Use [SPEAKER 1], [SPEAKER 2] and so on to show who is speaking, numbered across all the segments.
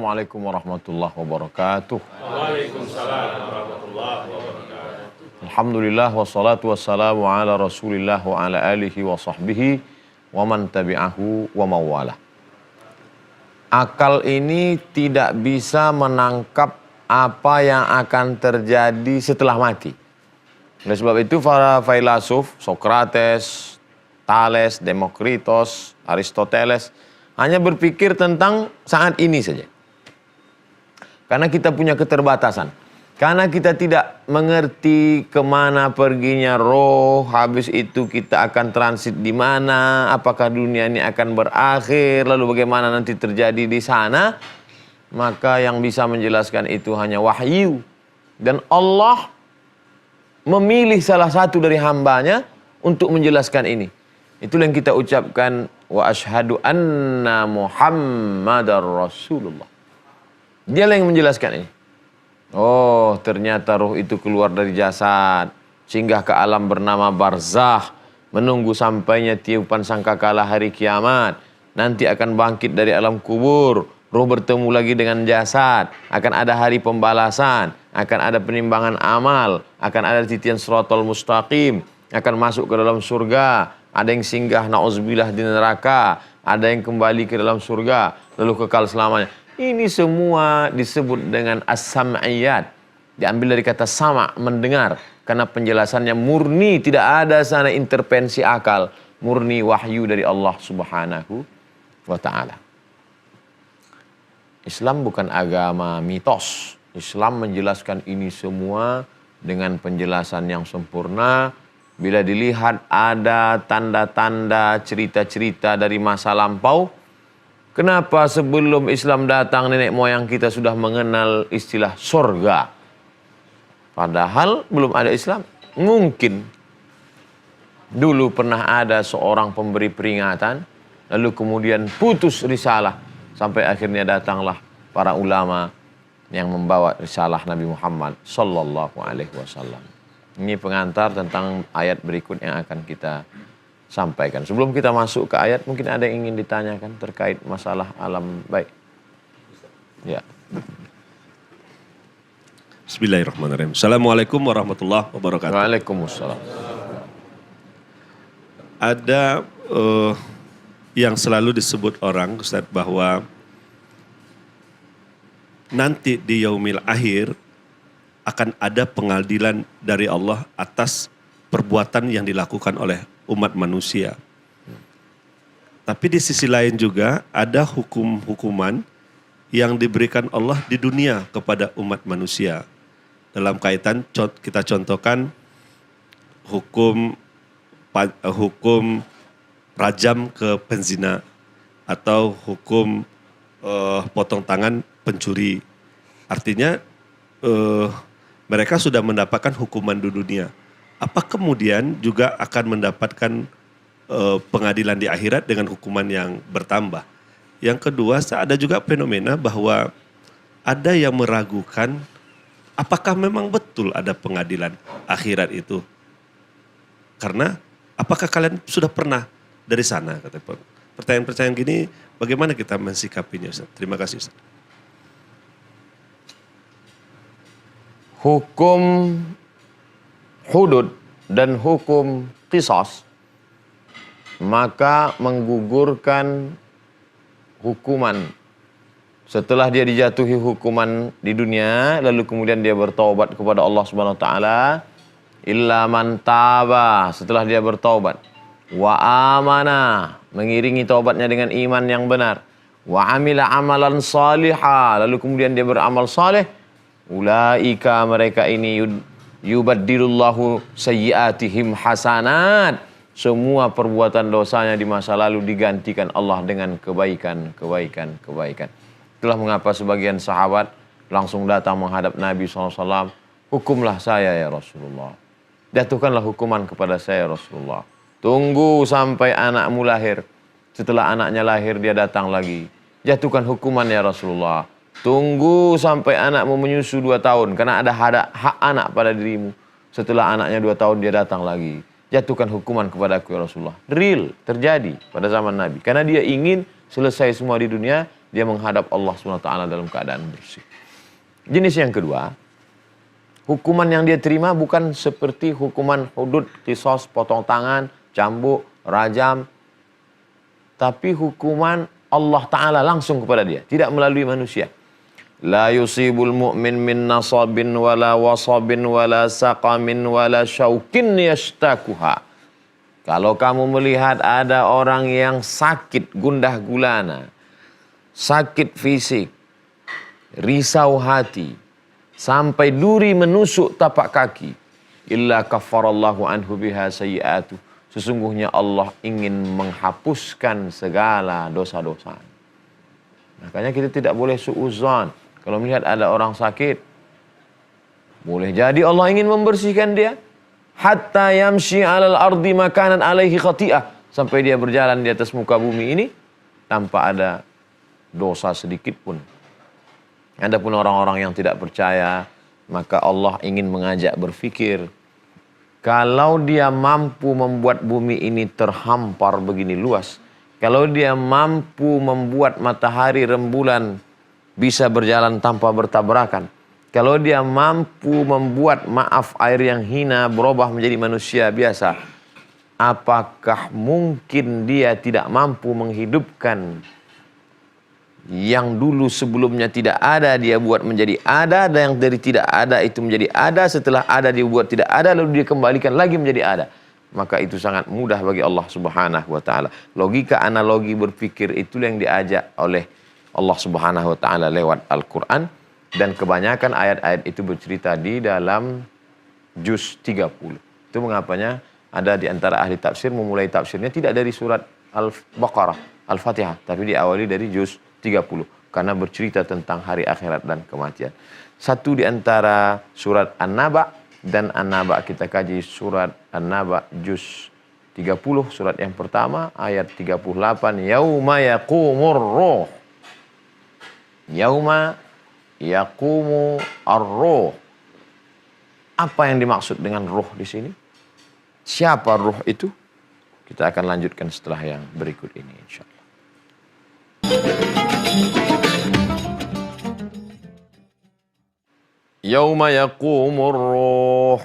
[SPEAKER 1] Assalamualaikum warahmatullahi wabarakatuh.
[SPEAKER 2] Waalaikumsalam warahmatullahi wabarakatuh.
[SPEAKER 1] Alhamdulillah wassalatu wassalamu ala Rasulillah wa ala alihi wa sahbihi wa man tabi'ahu wa mawalah. Akal ini tidak bisa menangkap apa yang akan terjadi setelah mati. Oleh sebab itu para filsuf Sokrates, Thales, Demokritos, Aristoteles hanya berpikir tentang saat ini saja. Karena kita punya keterbatasan. Karena kita tidak mengerti kemana perginya roh, habis itu kita akan transit di mana, apakah dunia ini akan berakhir, lalu bagaimana nanti terjadi di sana. Maka yang bisa menjelaskan itu hanya wahyu. Dan Allah memilih salah satu dari hambanya untuk menjelaskan ini. Itulah yang kita ucapkan wa asyhadu anna Muhammadar Rasulullah. Dialah yang menjelaskan ini. Oh, ternyata roh itu keluar dari jasad, singgah ke alam bernama barzakh, menunggu sampainya tiupan sangkakala hari kiamat. Nanti akan bangkit dari alam kubur, roh bertemu lagi dengan jasad, akan ada hari pembalasan, akan ada penimbangan amal, akan ada titian siratal mustaqim, akan masuk ke dalam surga. Ada yang singgah na'udzubillah di neraka, ada yang kembali ke dalam surga, lalu kekal selamanya. Ini semua disebut dengan as-sam'iyat. Diambil dari kata sama', mendengar. Karena penjelasannya murni, tidak ada sana intervensi akal. Murni wahyu dari Allah subhanahu wa ta'ala. Islam bukan agama mitos. Islam menjelaskan ini semua dengan penjelasan yang sempurna. Bila dilihat ada tanda-tanda cerita-cerita dari masa lampau, kenapa sebelum Islam datang nenek moyang kita sudah mengenal istilah surga? Padahal belum ada Islam. Mungkin dulu pernah ada seorang pemberi peringatan, lalu kemudian putus risalah, sampai akhirnya datanglah para ulama yang membawa risalah Nabi Muhammad sallallahu alaihi wasallam. Ini pengantar tentang ayat berikut yang akan kita sampaikan. Sebelum kita masuk ke ayat, mungkin ada yang ingin ditanyakan terkait masalah alam baik. Ya.
[SPEAKER 2] Bismillahirrahmanirrahim. Assalamualaikum warahmatullahi wabarakatuh.
[SPEAKER 1] Waalaikumsalam.
[SPEAKER 2] Ada yang selalu disebut orang, Ustaz, bahwa nanti di yaumil akhir akan ada pengadilan dari Allah atas perbuatan yang dilakukan oleh umat manusia. Tapi di sisi lain juga ada hukum-hukuman yang diberikan Allah di dunia kepada umat manusia. Dalam kaitan kita contohkan hukum rajam ke penzina atau hukum potong tangan pencuri. Artinya mereka sudah mendapatkan hukuman di dunia. Apa kemudian juga akan mendapatkan pengadilan di akhirat dengan hukuman yang bertambah? Yang kedua, ada juga fenomena bahwa ada yang meragukan apakah memang betul ada pengadilan akhirat itu. Karena apakah kalian sudah pernah dari sana? Pertanyaan-pertanyaan gini bagaimana kita mensikapinya, Ustaz? Terima kasih, Ustaz.
[SPEAKER 1] Hukum hudud dan hukum qisas maka menggugurkan hukuman setelah dia dijatuhi hukuman di dunia, lalu kemudian dia bertaubat kepada Allah Subhanahu wa taala, illa man taba, setelah dia bertaubat, wa amana, mengiringi taubatnya dengan iman yang benar, wa amila amalan salihah, lalu kemudian dia beramal saleh, ulaika, mereka ini yubaddilullahu sayyiatihim hasanat, semua perbuatan dosanya di masa lalu digantikan Allah dengan kebaikan. Itulah mengapa sebagian sahabat langsung datang menghadap Nabi SAW, hukumlah saya ya Rasulullah, jatuhkanlah hukuman kepada saya ya Rasulullah, tunggu sampai anakmu lahir, setelah anaknya lahir dia datang lagi, jatuhkan hukuman ya Rasulullah, tunggu sampai anakmu menyusu 2 tahun, karena ada hak anak pada dirimu. Setelah anaknya 2 tahun dia datang lagi, jatuhkan hukuman kepada aku ya Rasulullah. Real, terjadi pada zaman Nabi. Karena dia ingin selesai semua di dunia, dia menghadap Allah SWT dalam keadaan bersih. Jenis yang kedua, hukuman yang dia terima bukan seperti hukuman hudud, qisas, potong tangan, cambuk, rajam, tapi hukuman Allah Ta'ala langsung kepada dia, tidak melalui manusia. La yusibul mu'min min nasabin wala wasabin wala saqamin wala syaukin yashtakuha. Kalau kamu melihat ada orang yang sakit gundah gulana, sakit fisik, risau hati, sampai duri menusuk tapak kaki, illa kafarallahu anhu biha sayyi'atuh. Sesungguhnya Allah ingin menghapuskan segala dosa-dosa. Makanya kita tidak boleh suuzon. Kalau melihat ada orang sakit, boleh jadi Allah ingin membersihkan dia. Hatta yamshi alal ardi makanan alaihi khati'ah. Sampai dia berjalan di atas muka bumi ini tanpa ada dosa sedikit pun. Adapun orang-orang yang tidak percaya, maka Allah ingin mengajak berfikir. Kalau dia mampu membuat bumi ini terhampar begini luas, kalau dia mampu membuat matahari rembulan bisa berjalan tanpa bertabrakan, kalau dia mampu membuat air yang hina berubah menjadi manusia biasa, apakah mungkin dia tidak mampu menghidupkan yang dulu sebelumnya tidak ada dia buat menjadi ada, dan yang dari tidak ada itu menjadi ada, setelah ada dia buat tidak ada, lalu dia kembalikan lagi menjadi ada. Maka itu sangat mudah bagi Allah Subhanahu wa ta'ala. Logika analogi berpikir itulah yang diajak oleh Allah Subhanahu wa ta'ala lewat Al-Quran, dan kebanyakan ayat-ayat itu bercerita di dalam juz 30. Itu mengapanya ada di antara ahli tafsir memulai tafsirnya tidak dari surat Al-Baqarah, Al-Fatihah, tapi diawali dari juz 30 karena bercerita tentang hari akhirat dan kematian. Satu di antara surat An-Naba, dan An-Naba kita kaji surat An-Naba juz 30, surat yang pertama ayat 38, yauma yaqumur ruh. Yauma yaqumu ar-ruh. Apa yang dimaksud dengan ruh di sini? Siapa ruh itu? Kita akan lanjutkan setelah yang berikut ini insyaallah. Yauma yaqumur ruh.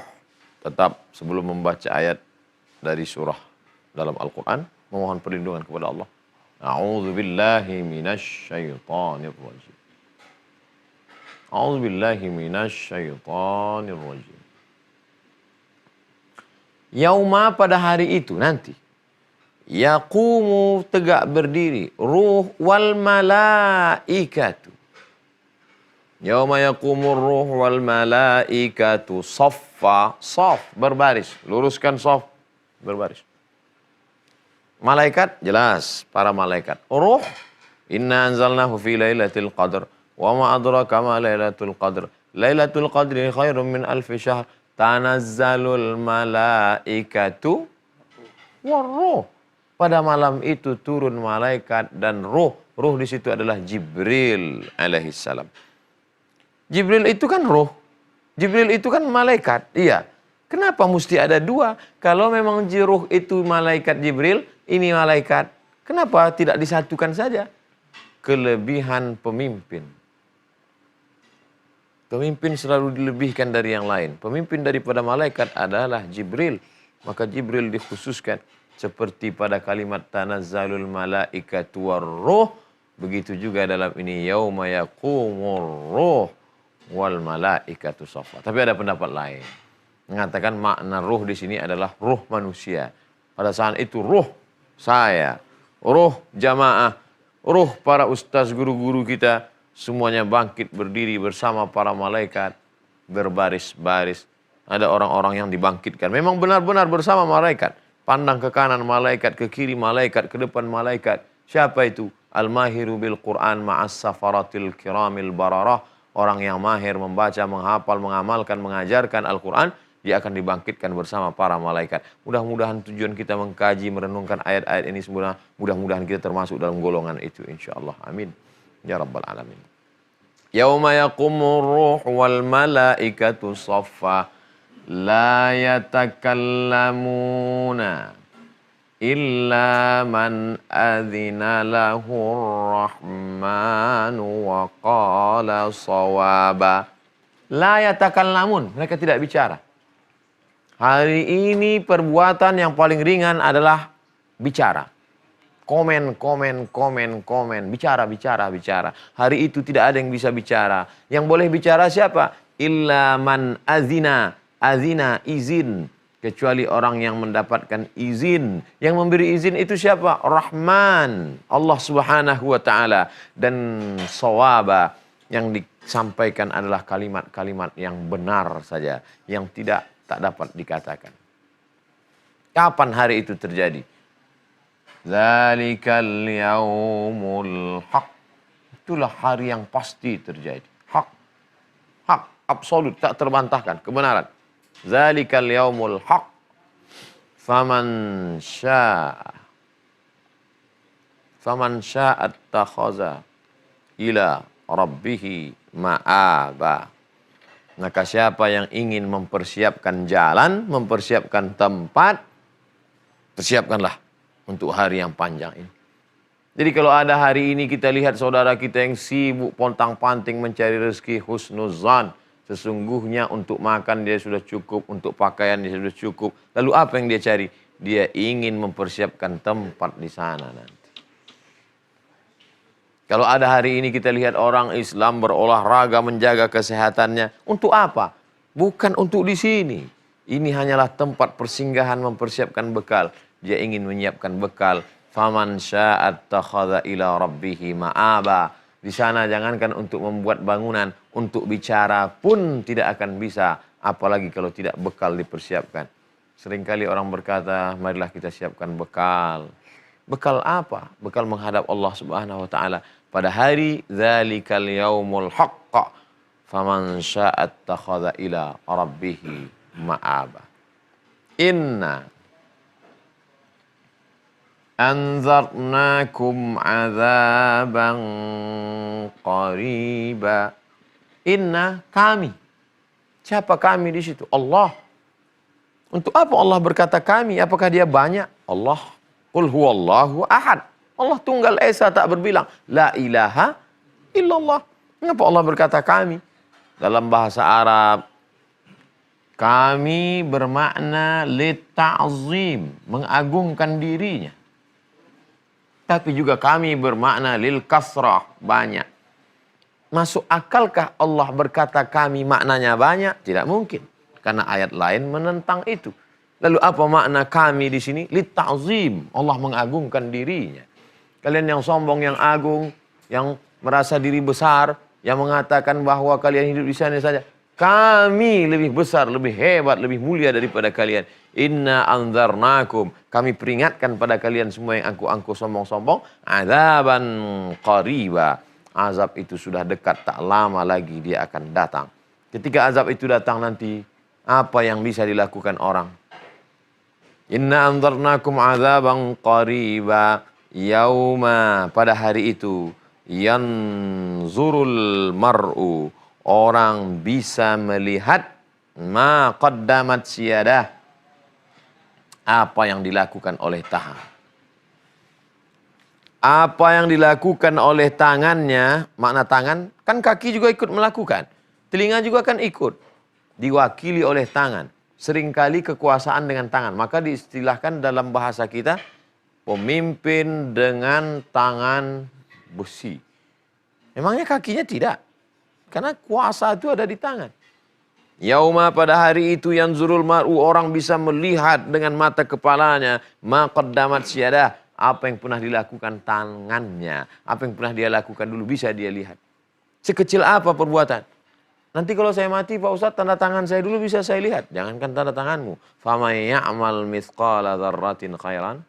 [SPEAKER 1] Tetap sebelum membaca ayat dari surah dalam Al-Quran, memohon perlindungan kepada Allah. A'udzu billahi minasy syaithanir rajim. A'udzu billahi minasy syaithanir rajim. Yauma, pada hari itu nanti, yaqumu, tegak berdiri, ruh wal malaikatu. Yauma yaqumur ruh wal malaikatu saffa, saf, berbaris, luruskan saf, berbaris. Malaikat, jelas, para malaikat. Ruh, inna anzalnahu fi lailatul qadr, wa ma adraka ma lailatul qadr. Lailatul qadri khairum min alfi syahr, tanazzalul malaikatu warruh. Pada malam itu turun malaikat dan ruh. Ruh di situ adalah Jibril alaihissalam. Jibril itu kan ruh. Jibril itu kan malaikat. Iya. Kenapa mesti ada dua? Kalau memang ruh itu malaikat Jibril, ini malaikat, kenapa tidak disatukan saja? Kelebihan pemimpin. Pemimpin selalu dilebihkan dari yang lain. Pemimpin daripada malaikat adalah Jibril. Maka Jibril dikhususkan. Seperti pada kalimat tanazzalul malaikatu warruh. Begitu juga dalam ini yauma yaqumur ruh wal malaikatu saffa. Tapi ada pendapat lain. Mengatakan makna ruh di sini adalah ruh manusia. Pada saat itu ruh saya, ruh jamaah, ruh para ustaz guru-guru kita, semuanya bangkit berdiri bersama para malaikat, berbaris-baris. Ada orang-orang yang dibangkitkan. Memang benar-benar bersama malaikat. Pandang ke kanan malaikat, ke kiri malaikat, ke depan malaikat. Siapa itu? Al-mahiru bil Qur'an ma'as safaratil kiramil bararah. Orang yang mahir membaca, menghafal, mengamalkan, mengajarkan Al-Quran, dia akan dibangkitkan bersama para malaikat. Mudah-mudahan tujuan kita mengkaji, merenungkan ayat-ayat ini semua, mudah-mudahan kita termasuk dalam golongan itu insyaallah. Amin. Ya Rabbal Alamin. Yauma yaqumur ruh wal malaikatu saffa la yatakallamuna. illa man adzina lahur rahmanu wa qala shawaba. La yatakallamun, mereka tidak bicara. Hari ini perbuatan yang paling ringan adalah bicara. Komen. Bicara. Hari itu tidak ada yang bisa bicara. Yang boleh bicara siapa? Illa man azina. Azina, izin. Kecuali orang yang mendapatkan izin. Yang memberi izin itu siapa? Rahman. Allah subhanahu wa ta'ala. Dan sawaba. Yang disampaikan adalah kalimat-kalimat yang benar saja. Yang tak dapat dikatakan. Kapan hari itu terjadi? Zalikal yaumul haq. Itulah hari yang pasti terjadi. Hak. Absolut. Tak terbantahkan. Kebenaran. Zalikal yaumul haq. Faman sya'at takhaza ila rabbihi ma'aba. Maka siapa yang ingin mempersiapkan jalan, mempersiapkan tempat, persiapkanlah untuk hari yang panjang ini. Jadi kalau ada hari ini kita lihat saudara kita yang sibuk pontang-panting mencari rezeki, husnuzan. Sesungguhnya untuk makan dia sudah cukup, untuk pakaian dia sudah cukup. Lalu apa yang dia cari? Dia ingin mempersiapkan tempat di sana nanti. Kalau ada hari ini kita lihat orang Islam berolahraga menjaga kesehatannya. Untuk apa? Bukan untuk di sini. Ini hanyalah tempat persinggahan mempersiapkan bekal. Dia ingin menyiapkan bekal. Faman sya'at takhadha ila rabbihi ma'aba. Di sana jangankan untuk membuat bangunan, untuk bicara pun tidak akan bisa. Apalagi kalau tidak bekal dipersiapkan. Seringkali orang berkata, marilah kita siapkan bekal. Bekal apa? Bekal menghadap Allah subhanahu wa ta'ala. Pada hari zalikal yaumul haqqa faman sya'at takhadha ila rabbihi ma'aba. Inna anzarnakum azaban qariba. Inna, kami. Siapa kami di situ? Allah. Untuk apa Allah berkata kami? Apakah dia banyak? Allah. Qul huwallahu ahad. Allah tunggal esa tak berbilang. La ilaha illallah. Kenapa Allah berkata kami? Dalam bahasa Arab, kami bermakna lita'zim, mengagungkan dirinya. Tapi juga kami bermakna lil kasrah, banyak. Masuk akalkah Allah berkata kami maknanya banyak? Tidak mungkin. Karena ayat lain menentang itu. Lalu apa makna kami di sini? Lita'zim, Allah mengagungkan dirinya. Kalian yang sombong, yang agung, yang merasa diri besar, yang mengatakan bahwa kalian hidup di sana saja. Kami lebih besar, lebih hebat, lebih mulia daripada kalian. Inna anzarnakum. Kami peringatkan pada kalian semua yang angku-angku sombong-sombong. Azaban qariba. Azab itu sudah dekat, tak lama lagi dia akan datang. Ketika azab itu datang nanti, apa yang bisa dilakukan orang? Inna anzarnakum azaban qariba. Yauma, pada hari itu, yanzurul mar'u, orang bisa melihat ma qaddamat siyadah, apa yang dilakukan oleh tangan. Apa yang dilakukan oleh tangannya, makna tangan, kan kaki juga ikut melakukan. Telinga juga kan ikut. Diwakili oleh tangan. Seringkali kekuasaan dengan tangan. Maka diistilahkan dalam bahasa kita, pemimpin dengan tangan besi. Memangnya kakinya tidak? Karena kuasa itu ada di tangan. Yauma, pada hari itu yanzurul mar'u, orang bisa melihat dengan mata kepalanya ma qaddamat siyadah, apa yang pernah dilakukan tangannya, apa yang pernah dia lakukan dulu bisa dia lihat. Sekecil apa perbuatan? Nanti kalau saya mati Pak Ustadz, tanda tangan saya dulu bisa saya lihat. Jangankan tanda tanganmu. Faman ya'mal mithqala dzarratin khairan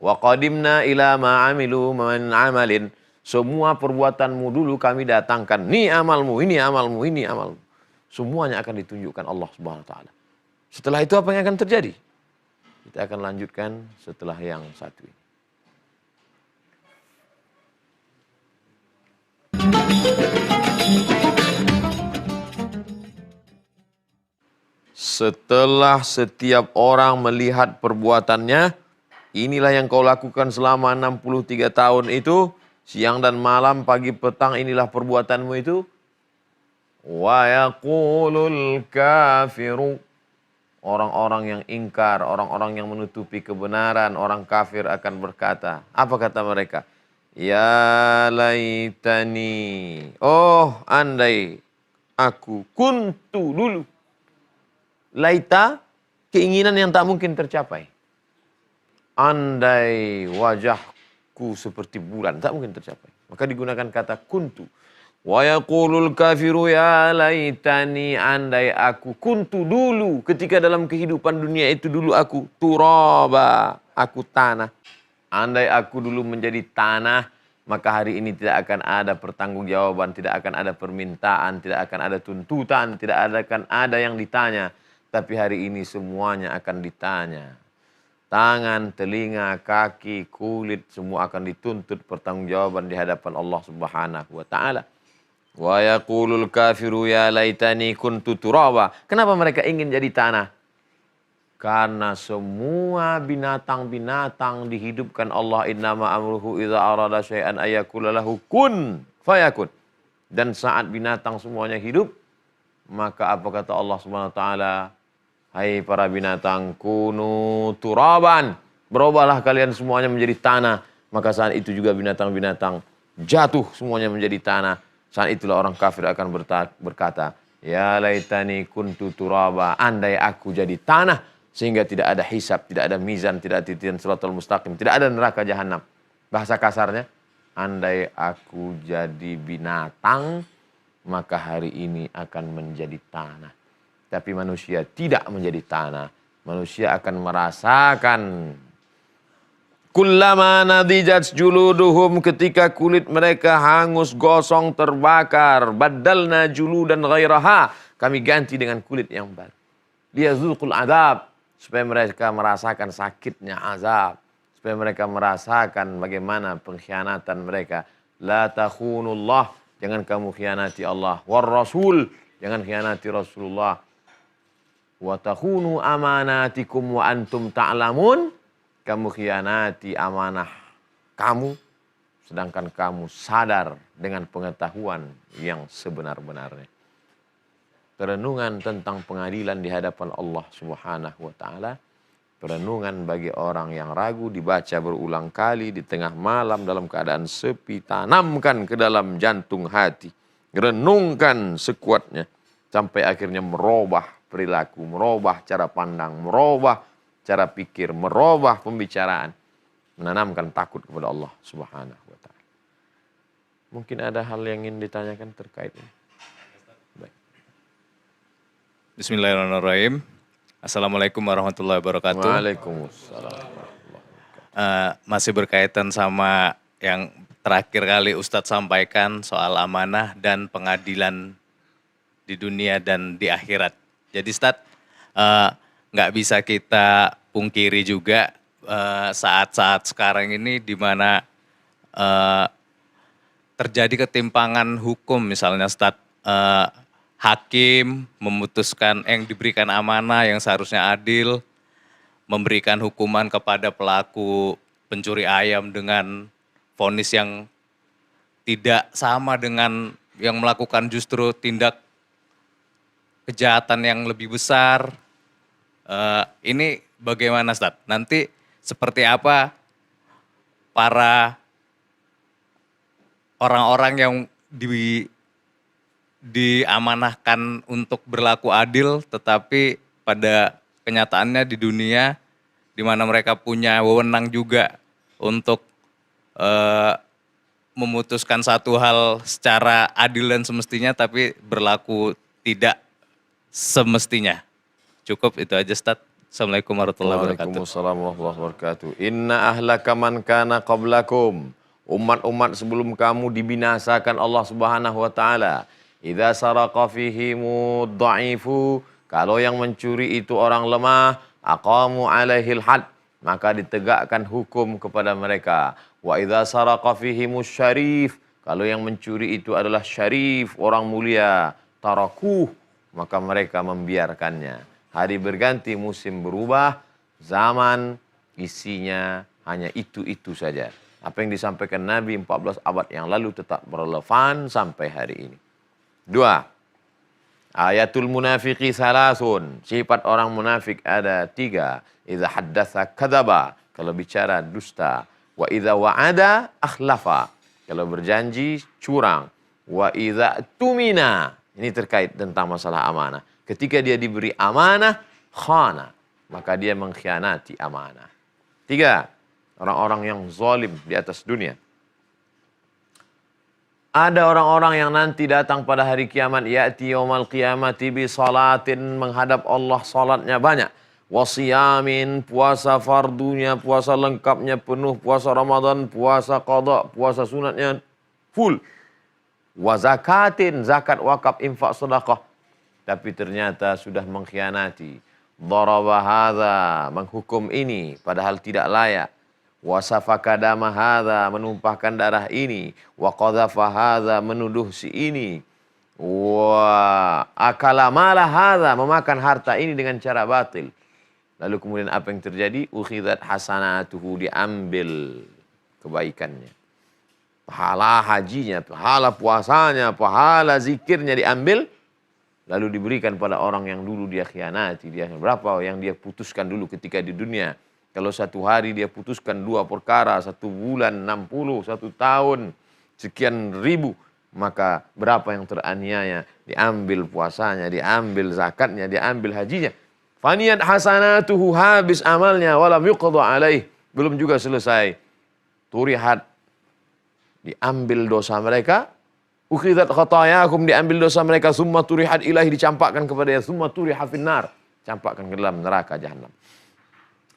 [SPEAKER 1] wa qadimna ila ma amilu min amalin. Semua perbuatanmu dulu kami datangkan. Ini amalmu, ini amalmu, ini amalmu. Semuanya akan ditunjukkan Allah Subhanahu wa taala. Setelah itu apa yang akan terjadi? Kita akan lanjutkan setelah yang satu ini. setelah setiap orang melihat perbuatannya, inilah yang kau lakukan selama 63 tahun itu, siang dan malam, pagi petang, inilah perbuatanmu itu. Wa yaqulul kafiru, orang-orang yang ingkar, orang-orang yang menutupi kebenaran, orang kafir akan berkata, apa kata mereka? Ya laitani, oh andai aku kuntu dulu. Laita, keinginan yang tak mungkin tercapai. Andai wajahku seperti bulan, tak mungkin tercapai. Maka digunakan kata kuntu. Wa yaqulul kafiru ya laitani, andai aku kuntu dulu, ketika dalam kehidupan dunia itu dulu aku turaba, aku tanah. Andai aku dulu menjadi tanah, maka hari ini tidak akan ada pertanggungjawaban, tidak akan ada permintaan, tidak akan ada tuntutan, tidak akan ada yang ditanya. Tapi hari ini semuanya akan ditanya. Tangan, telinga, kaki, kulit, semua akan dituntut pertanggungjawaban di hadapan Allah Subhanahu wa taala. Wa yaqulul kafiru ya laitani kuntu turaba. Kenapa mereka ingin jadi tanah? Karena semua binatang-binatang dihidupkan Allah, innama amruhu idza arada syai'an ayakula lahu kun fayakun. Dan saat binatang semuanya hidup, maka apa kata Allah Subhanahu wa taala? Hai para binatang, kunu turaban. Berubahlah kalian semuanya menjadi tanah. Maka saat itu juga binatang-binatang jatuh semuanya menjadi tanah. Saat itulah orang kafir akan berkata, ya laitani kuntu turaba, andai aku jadi tanah, sehingga tidak ada hisab, tidak ada mizan, tidak ada titian siratal mustaqim, tidak ada neraka jahanam. Bahasa kasarnya, andai aku jadi binatang, maka hari ini akan menjadi tanah. Tapi manusia tidak menjadi tanah. Manusia akan merasakan kullama nadijat juluduhum, ketika kulit mereka hangus, gosong, terbakar, badalna juludan ghairaha, kami ganti dengan kulit yang baru. Liyazuqul adab, supaya mereka merasakan sakitnya azab, supaya mereka merasakan bagaimana pengkhianatan mereka. La takhunullah, jangan kamu khianati Allah. War rasul, jangan khianati Rasulullah. Wa takhunu amanatikum wa antum ta'lamun, kamu khianati amanah kamu, sedangkan kamu sadar dengan pengetahuan yang sebenar-benarnya. Perenungan tentang pengadilan di hadapan Allah Subhanahu wa taala. Perenungan bagi orang yang ragu, dibaca berulang kali di tengah malam dalam keadaan sepi. Tanamkan ke dalam jantung hati. Renungkan sekuatnya sampai akhirnya merubah perilaku, merubah cara pandang, merubah cara pikir, merubah pembicaraan. Menanamkan takut kepada Allah Subhanahu wa taala. Mungkin ada hal yang ingin ditanyakan terkait ini.
[SPEAKER 3] Bismillahirrahmanirrahim. Assalamualaikum warahmatullahi wabarakatuh.
[SPEAKER 1] Waalaikumsalam.
[SPEAKER 3] Masih berkaitan sama yang terakhir kali Ustadz sampaikan soal amanah dan pengadilan di dunia dan di akhirat. Jadi Ustadz, nggak bisa kita pungkiri juga saat-saat sekarang ini di mana terjadi ketimpangan hukum, misalnya Ustadz, hakim memutuskan yang diberikan amanah yang seharusnya adil, memberikan hukuman kepada pelaku pencuri ayam dengan vonis yang tidak sama dengan yang melakukan justru tindak kejahatan yang lebih besar. Ini bagaimana Ustadz? Nanti seperti apa para orang-orang yang diamanahkan untuk berlaku adil, tetapi pada kenyataannya di dunia di mana mereka punya wewenang juga untuk memutuskan satu hal secara adil dan semestinya, tapi berlaku tidak semestinya. Cukup itu aja Ustadz. Assalamualaikum warahmatullahi wabarakatuh.
[SPEAKER 1] Waalaikumsalam warahmatullahi wabarakatuh. Inna ahlaka man kana qablakum. Umat-umat sebelum kamu dibinasakan Allah Subhanahu wa taala. Idza saraqa fihimu dha'ifu, kalau yang mencuri itu orang lemah, aqamu alaihil had, maka ditegakkan hukum kepada mereka. Wa idza saraqa fihimu syarif, kalau yang mencuri itu adalah syarif, orang mulia, tarakuh, maka mereka membiarkannya. Hari berganti, musim berubah, zaman isinya hanya itu-itu saja. Apa yang disampaikan Nabi 14 abad yang lalu tetap relevan sampai hari ini. 2. Ayatul munafiqi salasun. Sifat orang munafik ada 3. Idza haddatsa kadzaba. Kalau bicara dusta. Wa idza wa'ada akhlafa. Kalau berjanji curang. Wa idza tumina. Ini terkait tentang masalah amanah. Ketika dia diberi amanah, khana. Maka dia mengkhianati amanah. 3. Orang-orang yang zalim di atas dunia. Ada orang-orang yang nanti datang pada hari kiamat. Ya'ti yawmal qiyamati bi salatin. Menghadap Allah salatnya banyak. Wasiyamin, puasa fardunya, puasa lengkapnya penuh. Puasa Ramadan, puasa qada, puasa sunatnya full. Wa zakatin, zakat, wakaf, infak, sedekah. Tapi ternyata sudah mengkhianati. Daraba hadza, menghukum ini padahal tidak layak. Wa safaka dama hadza, menumpahkan darah ini. Wa qadhafa hadza, menuduh si ini. Wa akala mala hadza, memakan harta ini dengan cara batil. Lalu kemudian apa yang terjadi? Ukhidat hasanatuhu, diambil kebaikannya. Pahala hajinya, pahala puasanya, pahala zikirnya diambil. Lalu diberikan pada orang yang dulu dia khianati. Dia berapa yang dia putuskan dulu ketika di dunia. Kalau satu hari dia putuskan 2 perkara, 1 bulan 60, 1 tahun, sekian ribu. Maka berapa yang teraniaya. Diambil puasanya, diambil zakatnya, diambil hajinya. Faniyat hasanatuhu, habis amalnya. Walam yuqadha alaih. Belum juga selesai. Turihat, diambil dosa mereka. Ukhidat khatayakum, diambil dosa mereka. Summa turihat ilahi, dicampakkan kepada dia. Summa turihat finnar, campakkan ke dalam neraka jahanam.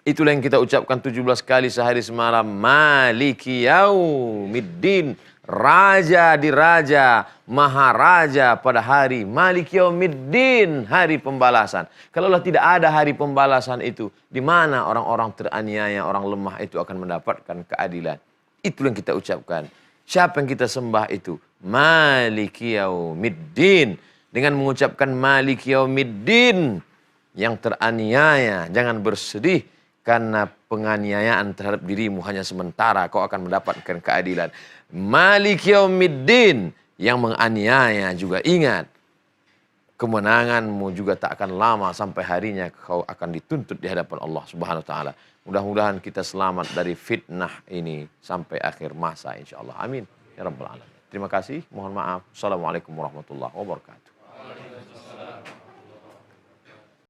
[SPEAKER 1] Itulah yang kita ucapkan 17 kali sehari semalam. Maliki yaumiddin. Raja di raja, maharaja pada hari Maliki yaumiddin, hari pembalasan. Kalaulah tidak ada hari pembalasan itu, di mana orang-orang teraniaya, orang lemah itu akan mendapatkan keadilan? Itulah yang kita ucapkan. Siapa yang kita sembah itu? Maliki yaumiddin. Dengan mengucapkan Maliki yaumiddin, yang teraniaya jangan bersedih karena penganiayaan terhadap dirimu hanya sementara, kau akan mendapatkan keadilan. Maliki yaumiddin, yang menganiaya juga ingat, kemenanganmu juga tak akan lama, sampai harinya kau akan dituntut di hadapan Allah Subhanahu wa taala. Mudah-mudahan kita selamat dari fitnah ini sampai akhir masa insyaallah. Amin ya rabbal alamin. Terima kasih, mohon maaf. Assalamualaikum warahmatullahi wabarakatuh.